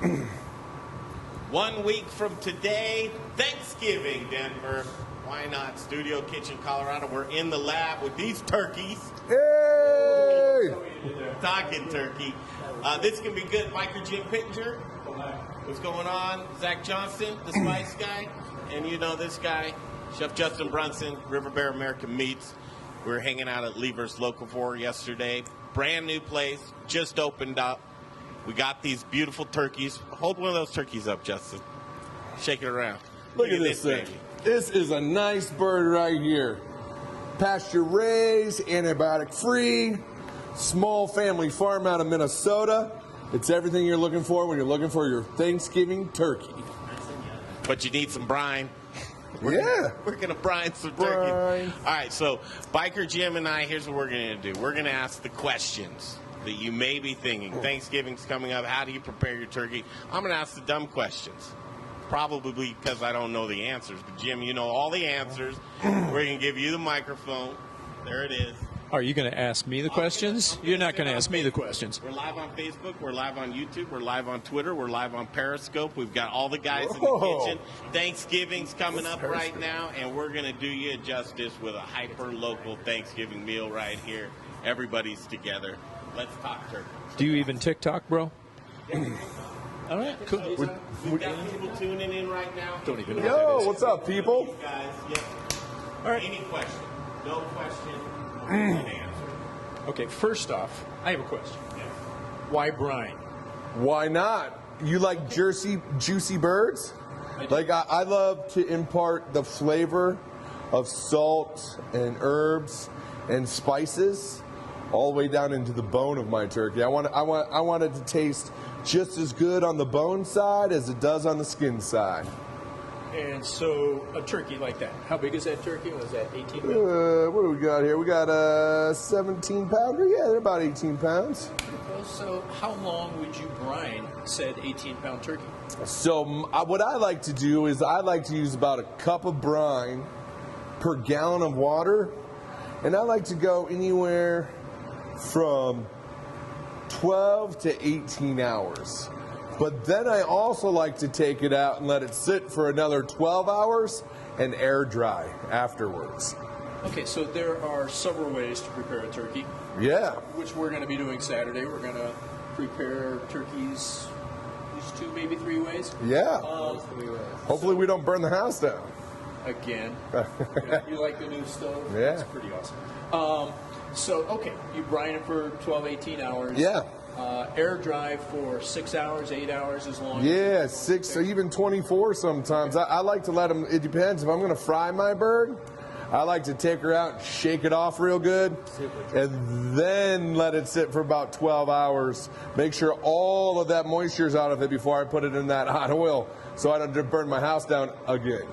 1 week from today, Thanksgiving, Denver. Why not? Studio Kitchen, Colorado. We're in the lab with these turkeys. Hey! Talking turkey. This can be good. Biker Jim Pittenger. What's going on? Zach Johnston, the Spice Guy. And you know this guy, Chef Justin Brunson, River Bear American Meats. We were hanging out at Lever's Local 4 yesterday. Brand new place, just opened up. We got these beautiful turkeys. Hold one of those turkeys up, Justin. Shake it around. Look at this thing. This is a nice bird right here. Pasture raised, antibiotic free, small family farm out of Minnesota. It's everything you're looking for when you're looking for your Thanksgiving turkey. But you need some brine. We're going to brine some turkey. All right, so Biker Jim and I, here's what we're going to do. We're going to ask the questions that you may be thinking. Thanksgiving's coming up. How do you prepare your turkey? I'm going to ask the dumb questions. Probably because I don't know the answers. But, Jim, you know all the answers. We're going to give you the microphone. There it is. Are you going to ask me the questions? You're not going to ask me the questions. We're live on Facebook. We're live on YouTube. We're live on Twitter. We're live on Periscope. We've got all the guys in the kitchen. Thanksgiving's coming up right now, and we're going to do you justice with a hyper-local Thanksgiving meal right here. Everybody's together. Let's talk turkey. Do you even TikTok, bro? All right, cool. We've got people tuning in right now. Don't even know. Yo, what's up, people? Guys, yep. All right. Any question? No question. An answer. Okay, first off, I have a question. Yes. Why brine? Why not? You like juicy birds? Like I love to impart the flavor of salt and herbs and spices all the way down into the bone of my turkey. I want it to taste just as good on the bone side as it does on the skin side. And so a turkey like that, how big is that turkey? Was that 18 pounds? What do we got here? We got a 17-pounder. Yeah, they're about 18 pounds. So how long would you brine said 18-pound turkey? So what I like to do is I like to use about a cup of brine per gallon of water. And I like to go anywhere from 12 to 18 hours. But then I also like to take it out and let it sit for another 12 hours and air dry afterwards. Okay, so there are several ways to prepare a turkey. Yeah. Which we're going to be doing Saturday. We're going to prepare turkeys these 2, maybe 3 ways. Yeah. Hopefully we don't burn the house down. Again. You like the new stove? Yeah. That's pretty awesome. So, okay, you brine it for 12, 18 hours. Yeah. Air dry for 6 hours, 8 hours as long. Yeah, 6 or even 24 sometimes. I like to let them, it depends. If I'm going to fry my bird, I like to take her out and shake it off real good and then let it sit for about 12 hours. Make sure all of that moisture is out of it before I put it in that hot oil so I don't burn my house down again.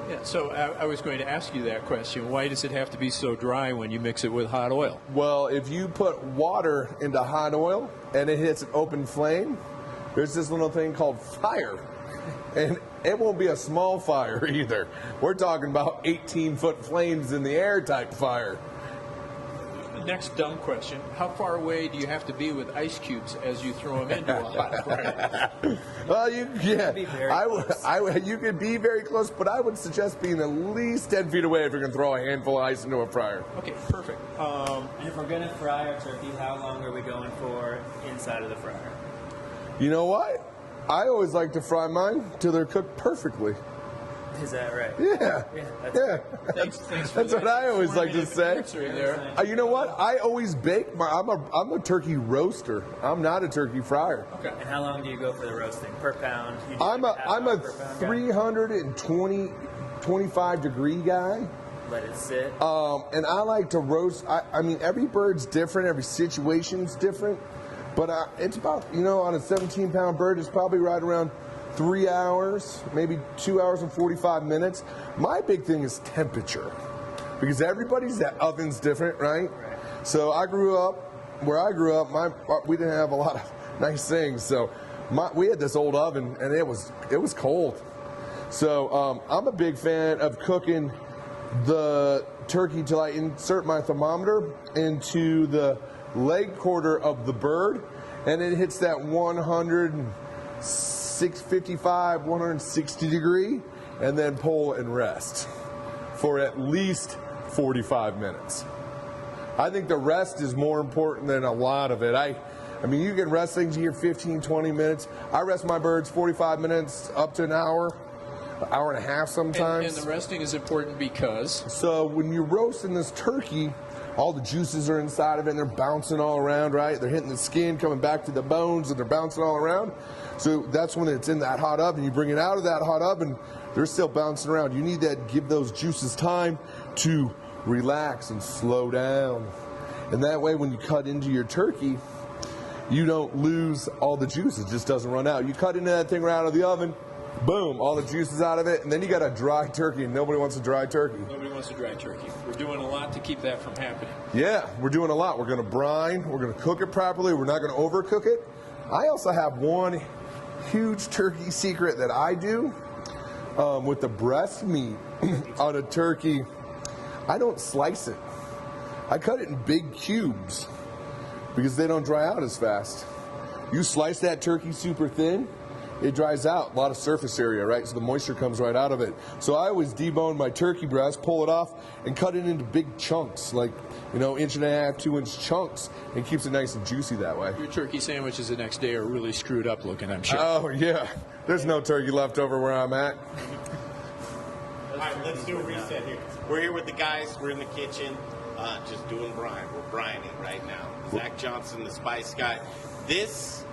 Yeah, so I was going to ask you that question. Why does it have to be so dry when you mix it with hot oil? Well, if you put water into hot oil and it hits an open flame, there's this little thing called fire. And it won't be a small fire either. We're talking about 18-foot flames in the air type fire. Next dumb question. How far away do you have to be with ice cubes as you throw them into a hot fryer? Well, you could be very close, but I would suggest being at least 10 feet away if you're going to throw a handful of ice into a fryer. Okay, perfect. And if we're going to fry our turkey, how long are we going for inside of the fryer? You know what? I always like to fry mine till they're cooked perfectly. Is that right? Yeah. That's what I always like to say. You know what? I always bake. I'm a turkey roaster. I'm not a turkey fryer. Okay. And how long do you go for the roasting per pound? I'm a 325 degree guy. Let it sit. And I like to roast. I mean, every bird's different. Every situation's different. But it's about, on a 17-pound bird, it's probably right around 3 hours, maybe 2 hours and 45 minutes. My big thing is temperature, because everybody's oven's different, right? So where I grew up, we didn't have a lot of nice things. So we had this old oven, and it was cold. So I'm a big fan of cooking the turkey till I insert my thermometer into the leg quarter of the bird, and it hits that 100 655, 160 degree, and then pull and rest for at least 45 minutes. I think the rest is more important than a lot of it. I mean, you can rest things here 15, 20 minutes. I rest my birds 45 minutes up to an hour and a half sometimes. And the resting is important because? So when you're roasting this turkey, all the juices are inside of it and they're bouncing all around, right? They're hitting the skin, coming back to the bones, and they're bouncing all around. So that's when it's in that hot oven. You bring it out of that hot oven, they're still bouncing around. You need that, give those juices time to relax and slow down. And that way when you cut into your turkey, you don't lose all the juice. It just doesn't run out. You cut into that thing right out of the oven, boom, all the juice is out of it, and then you got a dry turkey, and nobody wants a dry turkey. Nobody wants a dry turkey. We're doing a lot to keep that from happening. Yeah, we're doing a lot. We're going to brine. We're going to cook it properly. We're not going to overcook it. I also have one huge turkey secret that I do with the breast meat on a turkey. I don't slice it. I cut it in big cubes because they don't dry out as fast. You slice that turkey super thin, it dries out a lot of surface area, right? So the moisture comes right out of it. So I always debone my turkey breast, pull it off, and cut it into big chunks, like, you know, 1.5 inch, 2 inch chunks, and keeps it nice and juicy that way. Your turkey sandwiches the next day are really screwed up looking, I'm sure. Oh, yeah. There's no turkey left over where I'm at. All right, let's do a reset here. We're here with the guys. We're in the kitchen, just doing brine. We're brining right now. Zach Johnston, the spice guy. This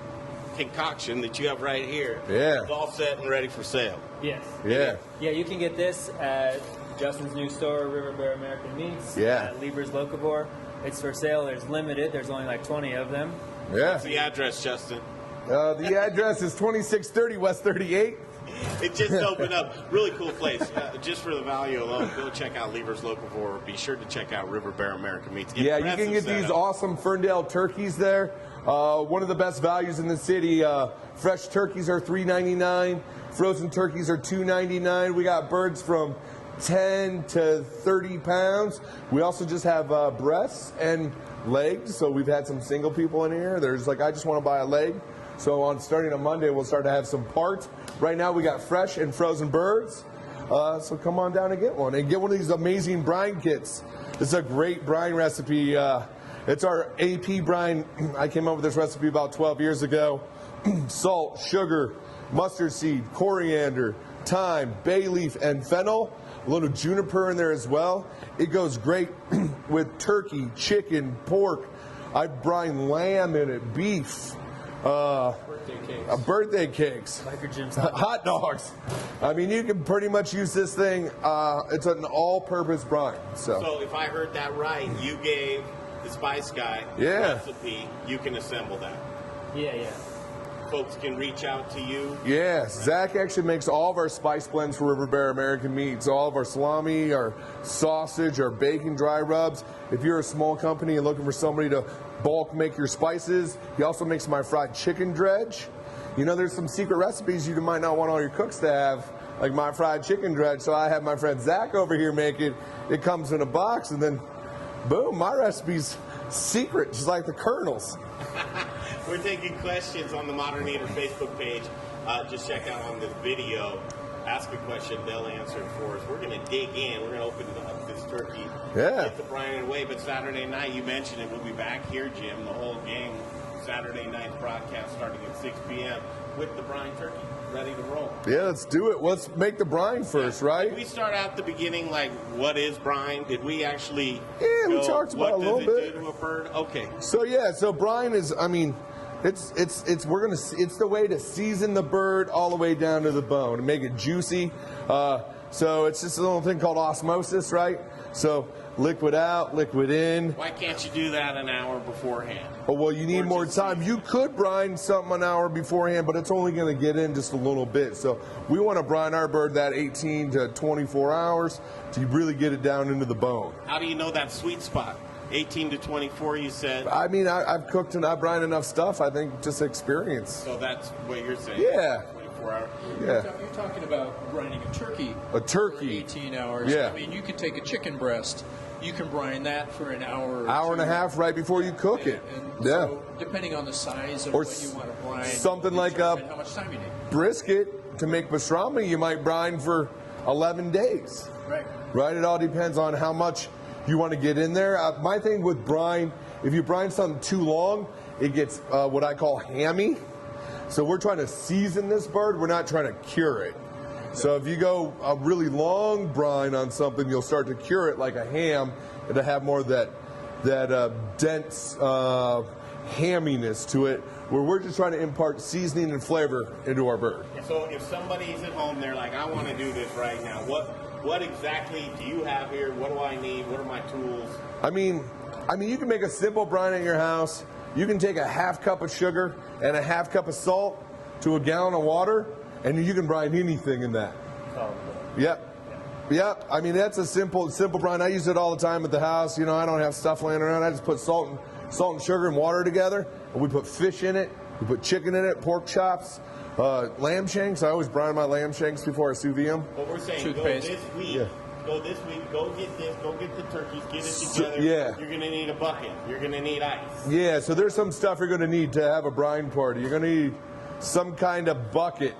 concoction that you have right here is all set and ready for sale. Yes. Yeah. Yeah, you can get this at Justin's new store, River Bear American Meats. Yeah. At Lieber's Locavore. It's for sale. There's limited. There's only like 20 of them. Yeah. What's the address, Justin? The address is 2630 West 38. It just opened up. Really cool place. Just for the value alone, go check out Lieber's Locavore. Be sure to check out River Bear American Meats. Yeah, you Impressive can get these setup. awesome Ferndale turkeys there. One of the best values in the city. Fresh turkeys are $3.99. Frozen turkeys are $2.99. We got birds from 10 to 30 pounds. We also just have breasts and legs. So we've had some single people in here. There's like, I just want to buy a leg. So starting on Monday, we'll start to have some parts. Right now, we got fresh and frozen birds. So come on down and get one. And get one of these amazing brine kits. This is a great brine recipe. It's our AP brine. I came up with this recipe about 12 years ago. Salt, sugar, mustard seed, coriander, thyme, bay leaf, and fennel. A little juniper in there as well. It goes great with turkey, chicken, pork. I brine lamb in it, beef. Birthday cakes, hot dogs. I mean, you can pretty much use this thing. It's an all-purpose brine. So if I heard that right, you gave the spice guy the recipe. You can assemble that. Yeah. Folks can reach out to you. Yes, Zach actually makes all of our spice blends for River Bear American Meats. All of our salami, our sausage, our bacon dry rubs. If you're a small company and looking for somebody to bulk make your spices, he also makes my fried chicken dredge. You know, there's some secret recipes you might not want all your cooks to have, like my fried chicken dredge. So I have my friend Zach over here make it. It comes in a box, and then, boom, my recipe's secret, just like the Colonel's. We're taking questions on the Modern Eater Facebook page. Just check out on this video. Ask a question, they'll answer it for us. We're going to dig in. We're going to open up this turkey. Yeah. Get the brine away. But Saturday night, you mentioned it, we'll be back here, Jim, the whole gang. Saturday night broadcast starting at 6 p.m. with the brine turkey ready to roll. Yeah, let's do it. Let's make the brine first, right? Did we start out the beginning, like, what is brine? Did we actually we talked about it a little bit. What does it do to a bird? Okay. So brine is, I mean, it's the way to season the bird all the way down to the bone and make it juicy. So it's just a little thing called osmosis, right? So liquid out, liquid in. Why can't you do that an hour beforehand? Oh, well, you need more time. You could brine something an hour beforehand, but it's only going to get in just a little bit. So we want to brine our bird that 18 to 24 hours to really get it down into the bone. How do you know that sweet spot? 18 to 24, you said? I mean, I've cooked and I've brined enough stuff. I think just experience. So that's what you're saying? Yeah. 24 hours? Yeah. You're talking about brining a turkey. A turkey. For 18 hours. Yeah. I mean, you could take a chicken breast. You can brine that for an hour or hour and a two. half right before you cook it. And yeah. So depending on the size of Or what you want to brine. brine. Something like and how much time you need. brisket to make pastrami, you might brine for 11 days. Right. Right? It all depends on how much you want to get in there. My thing with brine, if you brine something too long, it gets what I call hammy. So we're trying to season this bird. We're not trying to cure it. So if you go a really long brine on something, you'll start to cure it like a ham. It'll have more of that dense hamminess to it, where we're just trying to impart seasoning and flavor into our bird. So if somebody's at home, they're like, I want to do this right now. What exactly do you have here? What do I need? What are my tools? I mean, you can make a simple brine at your house. You can take a half cup of sugar and a half cup of salt to a gallon of water, and you can brine anything in that. Yep. Yep. I mean, that's a simple brine. I use it all the time at the house. You know, I don't have stuff laying around. I just put salt and sugar and water together, and we put fish in it. We put chicken in it, pork chops, lamb shanks. I always brine my lamb shanks before I sous vide them. What we're saying, Toothpaste. go this week, go get this, go get the turkeys, get it together. Yeah. You're going to need a bucket. You're going to need ice. Yeah, so there's some stuff you're going to need to have a brine party. You're going to need some kind of bucket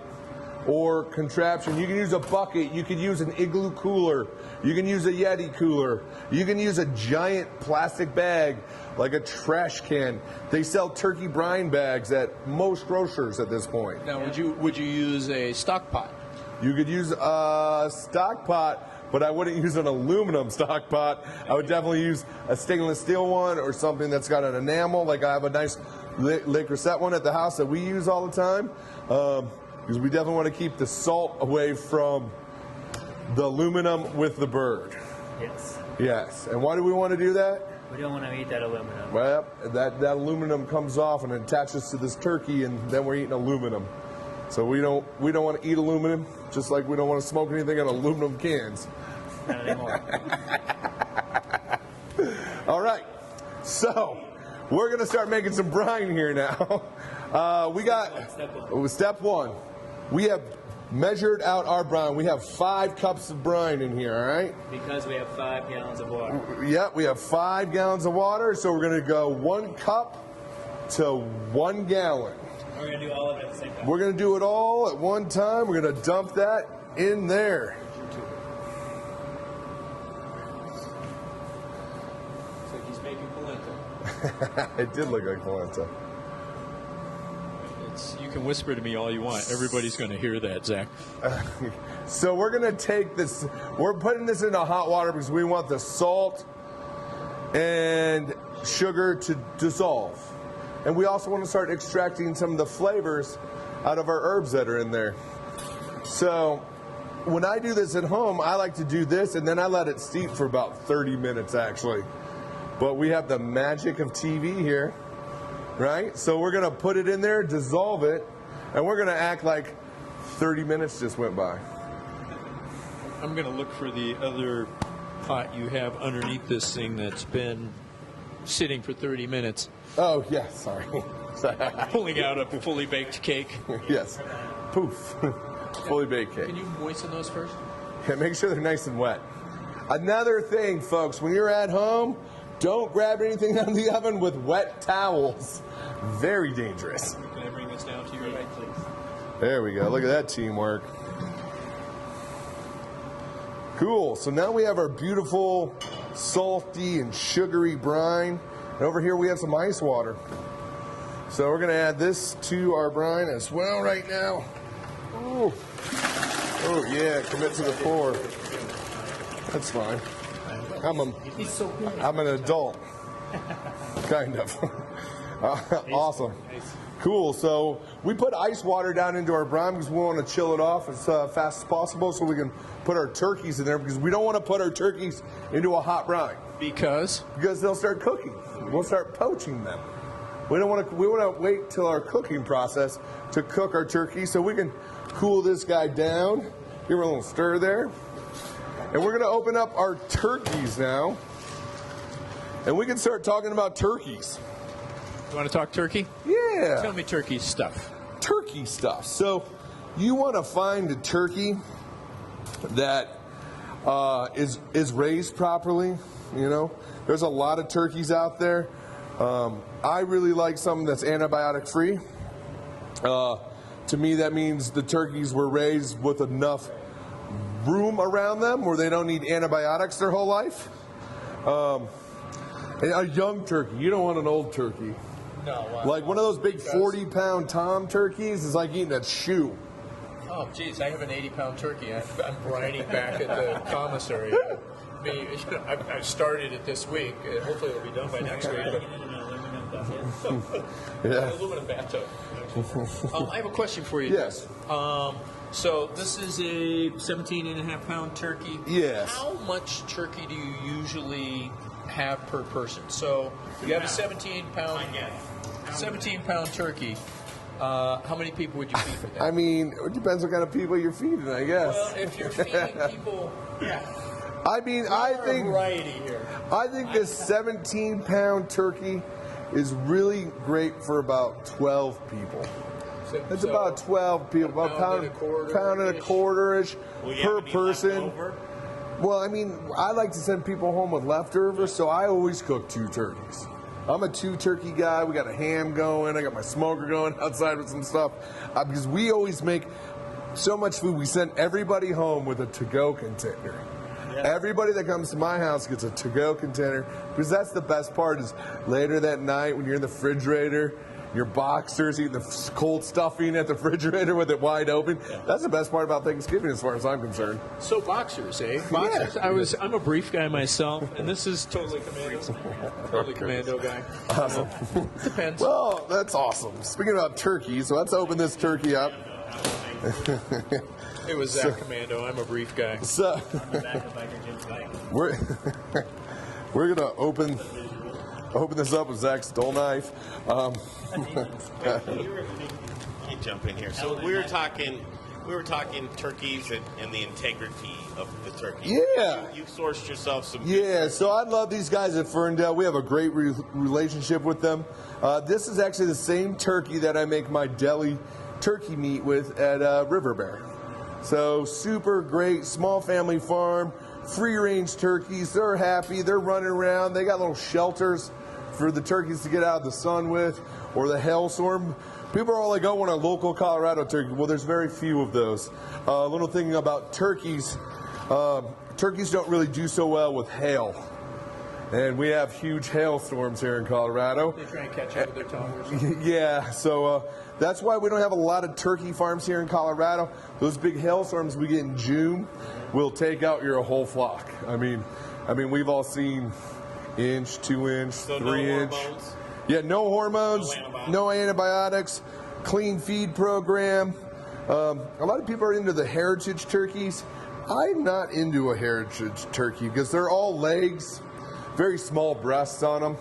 or contraption. You can use a bucket. You can use an igloo cooler. You can use a Yeti cooler. You can use a giant plastic bag like a trash can. They sell turkey brine bags at most grocers at this point. Now, would you use a stock pot? You could use a stock pot, but I wouldn't use an aluminum stock pot. I would definitely use a stainless steel one or something that's got an enamel. Like I have a nice Le Creuset one at the house that we use all the time. Because we definitely want to keep the salt away from the aluminum with the bird. Yes. Yes. And why do we want to do that? We don't want to eat that aluminum. Well, that aluminum comes off and attaches to this turkey, and then we're eating aluminum. So we don't want to eat aluminum, just like we don't want to smoke anything in aluminum cans. Not anymore. All right. So we're going to start making some brine here now. We got step one. We have measured out our brine. We have 5 cups of brine in here, all right? Because we have 5 gallons of water. Yep, we have 5 gallons of water, so we're going to go 1 cup to 1 gallon. We're going to do all of it at the same time. We're going to do it all at one time. We're going to dump that in there. Looks like he's making polenta. It did look like polenta. You can whisper to me all you want. Everybody's going to hear that, Zach. So we're going to take this, we're putting this into hot water because we want the salt and sugar to dissolve. And we also want to start extracting some of the flavors out of our herbs that are in there. So when I do this at home, I like to do this and then I let it steep for about 30 minutes actually. But we have the magic of TV here. Right? So we're going to put it in there, dissolve it, and we're going to act like 30 minutes just went by. I'm going to look for the other pot you have underneath this thing that's been sitting for 30 minutes. Oh, yeah, sorry. Pulling out a fully baked cake. Yes. Poof. Fully baked cake. Can you moisten those first? Yeah, make sure they're nice and wet. Another thing, folks, when you're at home, don't grab anything out of the oven with wet towels. Very dangerous. Can I bring this down to your right, please? There we go. Look at that teamwork. Cool. So now we have our beautiful salty and sugary brine. And over here we have some ice water. So we're going to add this to our brine as well right now. Ooh. Oh, yeah. Commit to the pour. That's fine. I'm an adult. Kind of. Awesome. Cool. So we put ice water down into our brine because we want to chill it off as fast as possible so we can put our turkeys in there because we don't want to put our turkeys into a hot brine. Because They'll start cooking. We'll start poaching them. We want to wait till our cooking process to cook our turkey so we can cool this guy down. Give her a little stir there. And we're going to open up our turkeys now. And we can start talking about turkeys. you want to talk turkey? Yeah. Tell me turkey stuff. Turkey stuff. So you want to find a turkey that is raised properly. You know, there's a lot of turkeys out there. I really like something that's antibiotic free. To me, that means the turkeys were raised with enough room around them where they don't need antibiotics their whole life. And a young turkey, you don't want an old turkey. No. Like one of those big 40-pound tom turkeys is like eating a shoe. Oh, geez, I have an 80-pound turkey. I'm brining back at the commissary. I started it this week. Hopefully it'll be done by next week. Yeah. Aluminum bathtub. I have a question for you. Yes. So this is a 17.5-pound turkey. Yes. How much turkey do you usually have per person? So you have a 17-pound turkey. How many people would you feed for that? I mean, it depends what kind of people you're feeding, I guess. Well, if you're feeding people, I mean, I think this 17-pound turkey is really great for about 12 people. It's about 12 people, about pound and a quarter-ish per person. Well, I mean, I like to send people home with leftovers, so I always cook 2 turkeys. I'm a 2-turkey guy. We got a ham going. I got my smoker going outside with some stuff. Because we always make so much food, we send everybody home with a to-go container. Yeah. Everybody that comes to my house gets a to-go container, because that's the best part is later that night when you're in the refrigerator, your boxers eating the cold stuffing at the refrigerator with it wide open. That's the best part about Thanksgiving as far as I'm concerned. So boxers, eh? Boxers. Yeah. I'm a brief guy myself, and this is totally commando. Totally commando guy. Awesome. Depends. Well, that's awesome. Speaking about turkey, so let's open this turkey up. It was Zach Commando. I'm a brief guy. So we're gonna open this up with Zach's dull knife. You jump in here. So we were talking turkeys and the integrity of the turkey. Yeah. You sourced yourself some. Yeah. So I love these guys at Ferndale. We have a great relationship with them. This is actually the same turkey that I make my deli turkey meat with at River Bear. So super great, small family farm, free range turkeys. They're happy. They're running around. They got little shelters for the turkeys to get out of the sun with, or the hailstorm. People are all like, "Oh, I want a local Colorado turkey." Well, there's very few of those. A little thing about turkeys. Turkeys don't really do so well with hail. And we have huge hailstorms here in Colorado. They try and catch up with their tongue or something. Yeah, so that's why we don't have a lot of turkey farms here in Colorado. Those big hailstorms we get in June will take out your whole flock. I mean, we've all seen inch, 2-inch, So 3-inch. No hormones? Yeah, no hormones, no antibiotics, clean feed program. A lot of people are into the heritage turkeys. I'm not into a heritage turkey because they're all legs, very small breasts on them.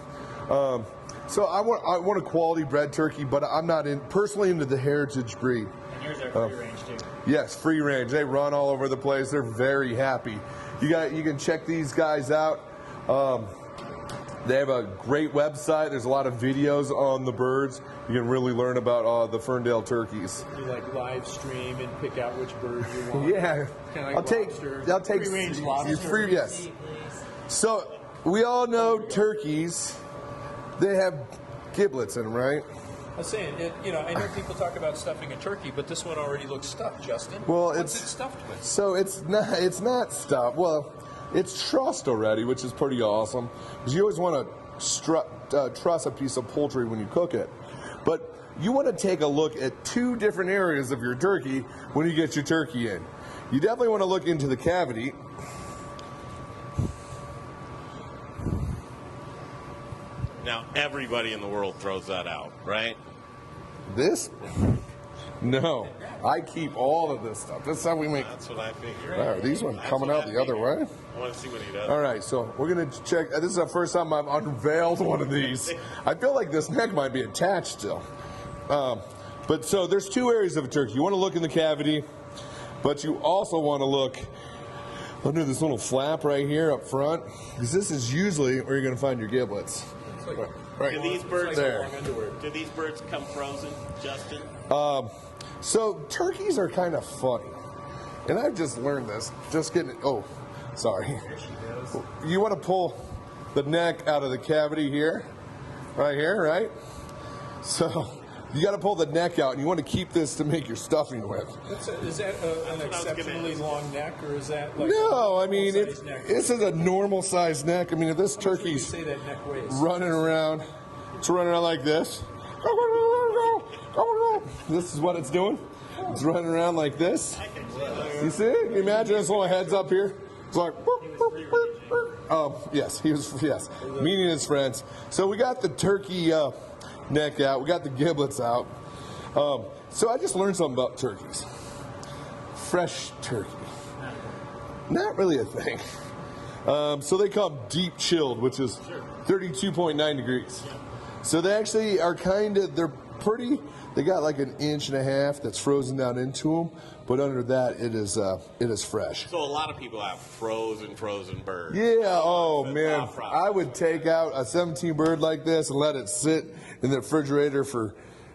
So I want a quality bred turkey, but I'm not personally into the heritage breed. And yours are free range too. Yes, free range. They run all over the place. They're very happy. You can check these guys out. They have a great website. There's a lot of videos on the birds. You can really learn about the Ferndale turkeys. You like live stream and pick out which bird you want. Yeah, Kinda like I'll take free range lobster. free. Yes. So we all know turkeys. They have giblets in them, right? I was saying, I know people talk about stuffing a turkey, but this one already looks stuffed, Justin. Well, What's it stuffed with? So it's not stuffed. Well, it's trussed already, which is pretty awesome. Because you always want to truss a piece of poultry when you cook it. But you want to take a look at 2 different areas of your turkey when you get your turkey in. You definitely want to look into the cavity. Now everybody in the world throws that out, right? This? No. I keep all of this stuff. This is how we make. That's what I figured. Are these ones coming out the other way? I want to see what he does. All right, so we're going to check. This is the first time I've unveiled one of these. I feel like this neck might be attached still. But so there's 2 areas of a turkey. You want to look in the cavity, but you also want to look under this little flap right here up front, because this is usually where you're going to find your giblets. Right. Do these birds there. Do these birds come frozen, Justin? So turkeys are kind of funny, and I've just learned this. Just getting. Oh, sorry. You want to pull the neck out of the cavity here, right here, right? So You got to pull the neck out, and you want to keep this to make your stuffing with. Is that an exceptionally long neck, or is that like No, I mean neck? this is a normal sized neck. I mean, if this turkey's Say that neck weighs. running around, it's running around like this. This is what it's doing. It's running around like this. You see it? Can you imagine his little head's up here? It's like. Yes, he was. Yes, meeting his friends. So we got the turkey neck out. We got the giblets out. So I just learned something about turkeys. Fresh turkey, not really a thing. So they come deep chilled, which is 32.9 degrees. So they actually are they're pretty. They got like an inch and a half that's frozen down into them, but under that it is fresh. So a lot of people have frozen birds. Yeah. Oh That's man, our problem. I would take out a 17 bird like this and let it sit in the refrigerator for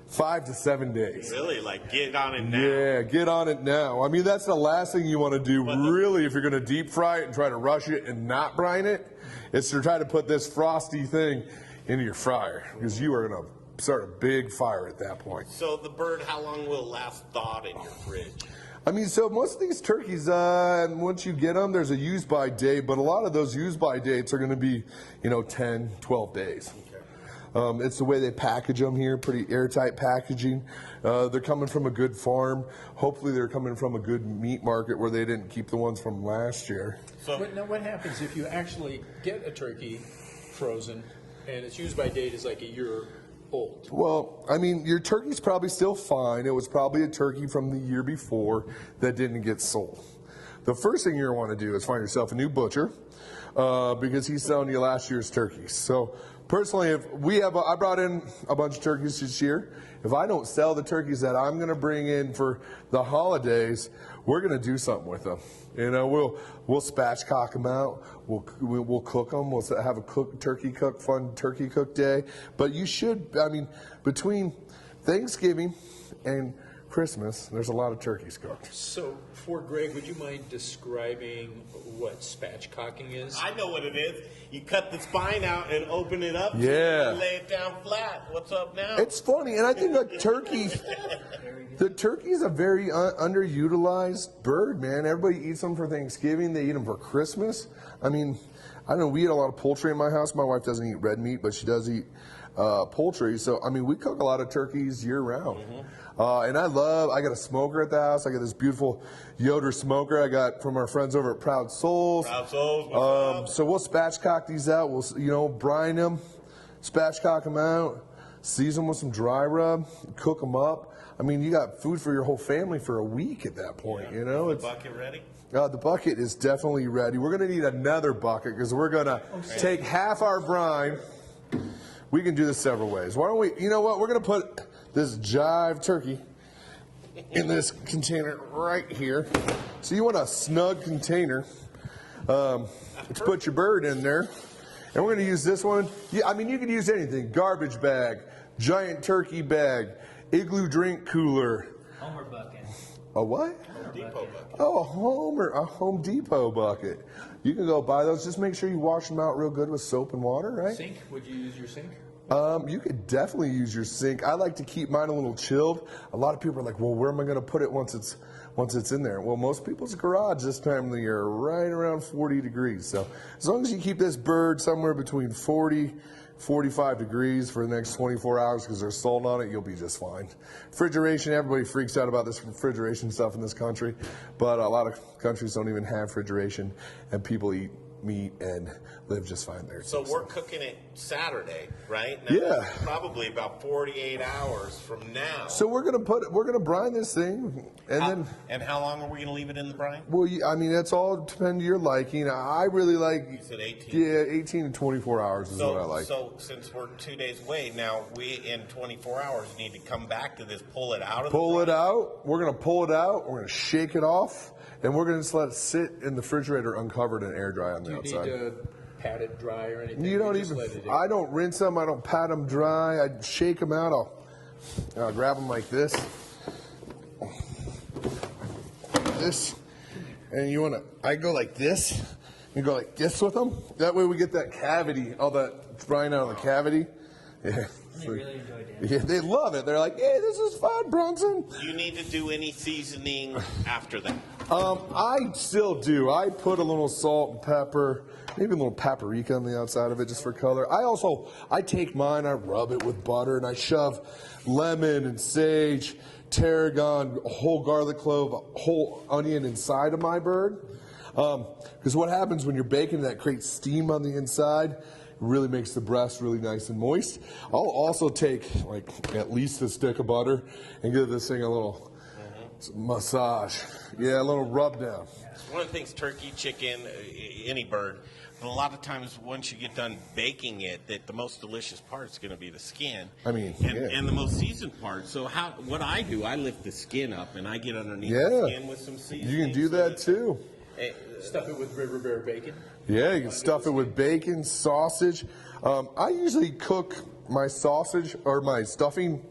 5 to 7 days. Really, like get on it now. Yeah, get on it now. I mean, that's the last thing you want to do, really, if you're going to deep fry it and try to rush it and not brine it, is to try to put this frosty thing into your fryer, because you are going to start a big fire at that point. So the bird, how long will it last thawed in your fridge? I mean, so most of these turkeys, once you get them, there's a use-by date, but a lot of those use-by dates are going to be, 10, 12 days. It's the way they package them here, pretty airtight packaging. They're coming from a good farm. Hopefully they're coming from a good meat market where they didn't keep the ones from last year. So Now, what happens if you actually get a turkey frozen and its use-by date is like a year old? Well, I mean, your turkey's probably still fine. It was probably a turkey from the year before that didn't get sold. The first thing you're going to want to do is find yourself a new butcher because he's selling you last year's turkeys. So personally, I brought in a bunch of turkeys this year. If I don't sell the turkeys that I'm going to bring in for the holidays, we're going to do something with them. We'll spatchcock them out. We'll cook them. We'll have a fun turkey cook day. But you should, between Thanksgiving and Christmas, there's a lot of turkeys cooked. So, for Greg, would you mind describing what spatchcocking is? I know what it is. You cut the spine out and open it up. Yeah. And lay it down flat. What's up now? It's funny, and I think the turkey's a very underutilized bird, man. Everybody eats them for Thanksgiving. They eat them for Christmas. I mean, I don't know, we eat a lot of poultry in my house. My wife doesn't eat red meat, but she does eat poultry. So, I mean, we cook a lot of turkeys year round. And I got a smoker at the house. I got this beautiful Yoder smoker I got from our friends over at Proud Souls. Proud Souls, what's up? So we'll spatchcock these out. We'll, brine them, spatchcock them out, season them with some dry rub, cook them up. I mean, you got food for your whole family for a week at that point, Is the bucket ready? The bucket is definitely ready. We're going to need another bucket because we're going to take half our brine. We can do this several ways. Why don't we, you know what? We're going to put this jive turkey in this container right here. So you want a snug container to put your bird in there. And we're going to use this one. Yeah, I mean, you can use anything. Garbage bag, giant turkey bag, igloo drink cooler. Homer bucket. A what? Depot bucket. Oh, a Home Depot bucket. You can go buy those. Just make sure you wash them out real good with soap and water, right? Sink? Would you use your sink? You could definitely use your sink. I like to keep mine a little chilled. A lot of people are like, well, where am I going to put it once it's in there? Well, most people's garage this time of the year are right around 40 degrees. So as long as you keep this bird somewhere between 40, 45 degrees for the next 24 hours because there's salt on it, you'll be just fine. Refrigeration, everybody freaks out about this refrigeration stuff in this country, but a lot of countries don't even have refrigeration, and people eat meat and live just fine there. So we're cooking it Saturday, right? Now, Yeah. Probably about 48 hours from now. So we're gonna brine this thing, and then how long are we going to leave it in the brine? well, I mean, that's all depend to your liking. I really like. You said 18. Yeah, 18 to 24 hours is what I like. So since we're 2 days away, now we in 24 hours need to come back to this, pull it out of the Pull it brine. out. We're gonna pull it out. We're gonna shake it off, and we're gonna just let it sit in the refrigerator uncovered and air dry on the Do you outside. need to pat it dry or anything? You don't just even. let it in? I don't rinse them. I don't pat them dry. I shake them out. I'll grab them like this, and you wanna. I go like this. You go like this with them. That way we get that cavity, all that brine out of the cavity. Yeah. They really enjoy dancing. Yeah, they love it. They're like, hey, this is fun, Brunson. Do you need to do any seasoning after that? I still do. I put a little salt and pepper, maybe a little paprika on the outside of it just for color. I take mine, I rub it with butter, and I shove lemon and sage, tarragon, a whole garlic clove, a whole onion inside of my bird. Because what happens when you're baking, that creates steam on the inside. It really makes the breast really nice and moist. I'll also take like at least a stick of butter and give this thing a little massage. Yeah, a little rub down. One of the things, turkey, chicken, any bird, but a lot of times once you get done baking it, that the most delicious part is going to be the skin. I mean, and the most seasoned part. So what I do, I lift the skin up and I get underneath the Yeah, skin with some seasoning. you can do that too. Stuff it with River Bear bacon. Yeah, you can stuff it with bacon, sausage. I usually cook my sausage or my stuffing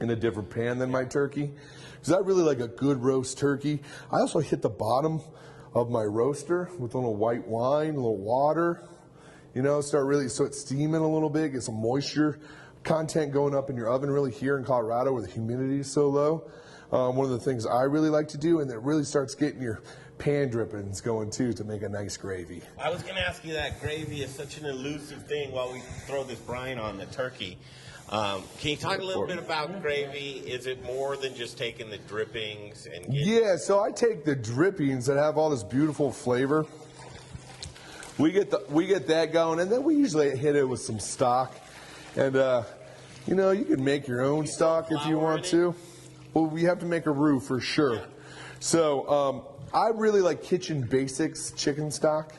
in a different pan than my turkey because I really like a good roast turkey. I also hit the bottom of my roaster with a little white wine, a little water, start really, so it's steaming a little bit, get some moisture content going up in your oven. Really here in Colorado where the humidity is so low. One of the things I really like to do, and it really starts getting your pan drippings going too to make a nice gravy. I was going to ask you that. Gravy is such an elusive thing while we throw this brine on the turkey. Can you talk a little bit about gravy? Is it more than just taking the drippings and Yeah, so I take the drippings that have all this beautiful flavor. We get that going, and then we usually hit it with some stock. And you can make your own stock if you want to. Well, we have to make a roux for sure. So I really like Kitchen Basics chicken stock.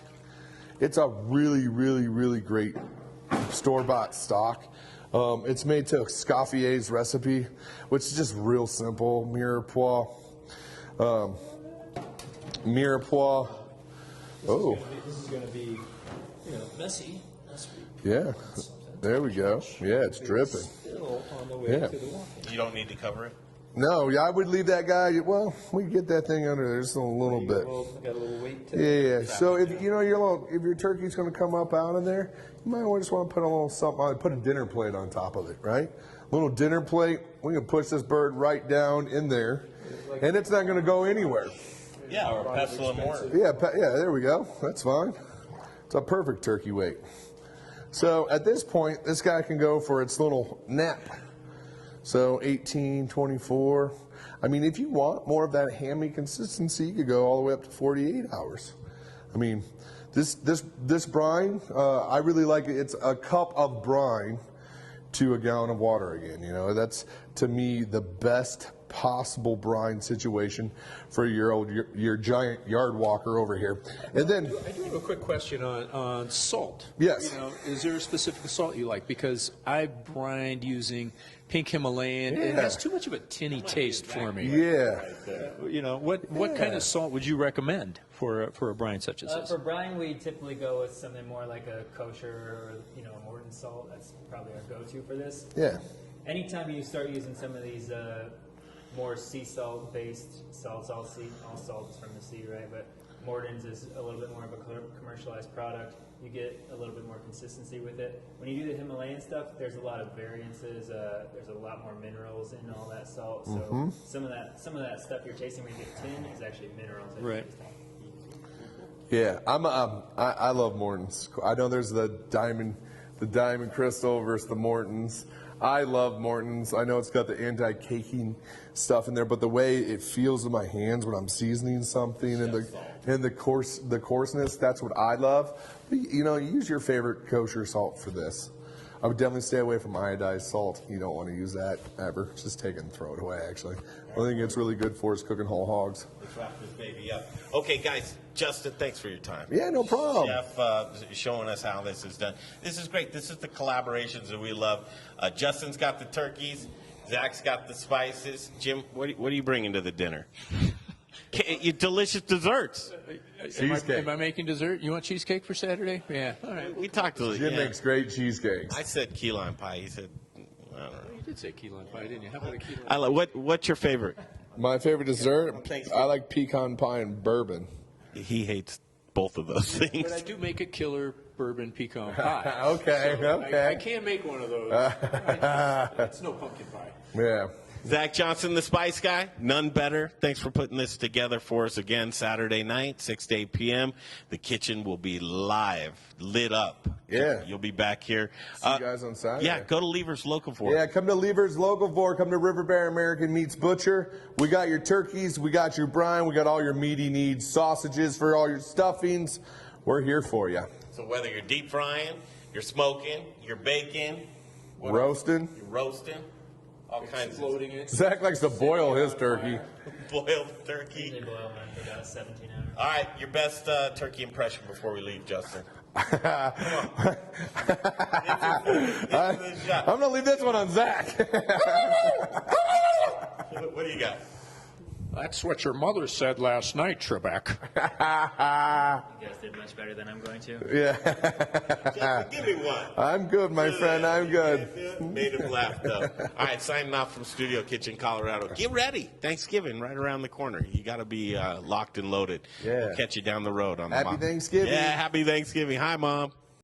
It's a really, really, really great store-bought stock. It's made to Scaffier's recipe, which is just real simple. Mirepoix. Oh. This is going to be, messy. Yeah. There we go. Yeah, it's dripping. Still on the way Yeah. to the walk. you don't need to cover it? No, I would leave that guy. Well, we get that thing under there just a little bit. Got a little weight to Yeah. So if if your turkey's going to come up out of there, you might just want to put a little something on. Put a dinner plate on top of it, right? A little dinner plate. We can push this bird right down in there, and it's not going to go anywhere. Yeah, or pestle and mortar. Yeah. There we go. That's fine. It's a perfect turkey weight. So at this point, this guy can go for its little nap. So 18, 24. I mean, if you want more of that hammy consistency, you could go all the way up to 48 hours. I mean, this brine, I really like it. It's a cup of brine to a gallon of water again. That's to me the best possible brine situation for your giant yard walker over here. And then I do have a quick question on salt. Yes. Is there a specific salt you like? Because I brined using pink Himalayan. Yeah. It has too much of a tinny taste for me. yeah. What kind of salt would you recommend for a brine such as this? For brine, we typically go with something more like a kosher or Morton salt. That's probably our go-to for this. Yeah. Anytime you start using some of these more sea salt based salts, all salt is from the sea, right? But Morton's is a little bit more of a commercialized product. You get a little bit more consistency with it. When you do the Himalayan stuff, there's a lot of variances. There's a lot more minerals in all that salt. So some of that stuff you're tasting when you get tin is actually minerals. Right. Yeah, I love Morton's. I know there's the diamond crystal versus the Morton's. I love Morton's. I know it's got the anti-caking stuff in there, but the way it feels in my hands when I'm seasoning something and the coarseness, that's what I love. But, use your favorite kosher salt for this. I would definitely stay away from iodized salt. You don't want to use that ever. Just take it and throw it away, actually. One thing it's really good for is cooking whole hogs. Let's wrap this baby up. Okay, guys, Justin, thanks for your time. Yeah, no problem. Chef showing us how this is done. This is great. This is the collaborations that we love. Justin's got the turkeys. Zach's got the spices. Jim, what are you bringing to the dinner? Delicious desserts. Cheesecake. Am I making dessert? You want cheesecake for Saturday? Yeah. All right. We talked to Jim makes great cheesecakes. I said key lime pie. He said, I don't know. You did say key lime pie, didn't you? How about a key lime? I like, what's your favorite? My favorite dessert, Thanks. I like pecan pie and bourbon. He hates both of those But I things. do make a killer bourbon pecan pie. Okay, So okay. I can make one of those. It's no pumpkin pie. Yeah. Zach Johnson, the Spice Guy, none better. Thanks for putting this together for us again Saturday night, 6 to 8 p.m. The kitchen will be live, lit up. Yeah. You'll be back here. See you guys on Saturday. Yeah, go to Lever's Local for Yeah, come to Lever's Local 4. Come to River Bear American Meats Butcher. We got your turkeys. We got your brine. We got all your meaty needs. Sausages for all your stuffings. We're here for you. So whether you're deep frying, you're smoking, you're baking, Roasting. you're roasting, all kinds of Floating it. Zach likes to boil his turkey. boiled turkey. They boil mine for about 17 hours. All right, your best turkey impression before we leave, Justin. I'm going to leave this one on Zach. What do you got? That's what your mother said last night, Trebek. You guys did much better than I'm going to. Yeah. Give me one. I'm good, my friend. I'm good. Made him laugh, though. All right, signing off from Studio Kitchen, Colorado. Get ready. Thanksgiving right around the corner. You got to be locked and loaded. Yeah. We'll catch you down the road on the Happy Mom. Thanksgiving. Yeah, happy Thanksgiving. Hi, Mom.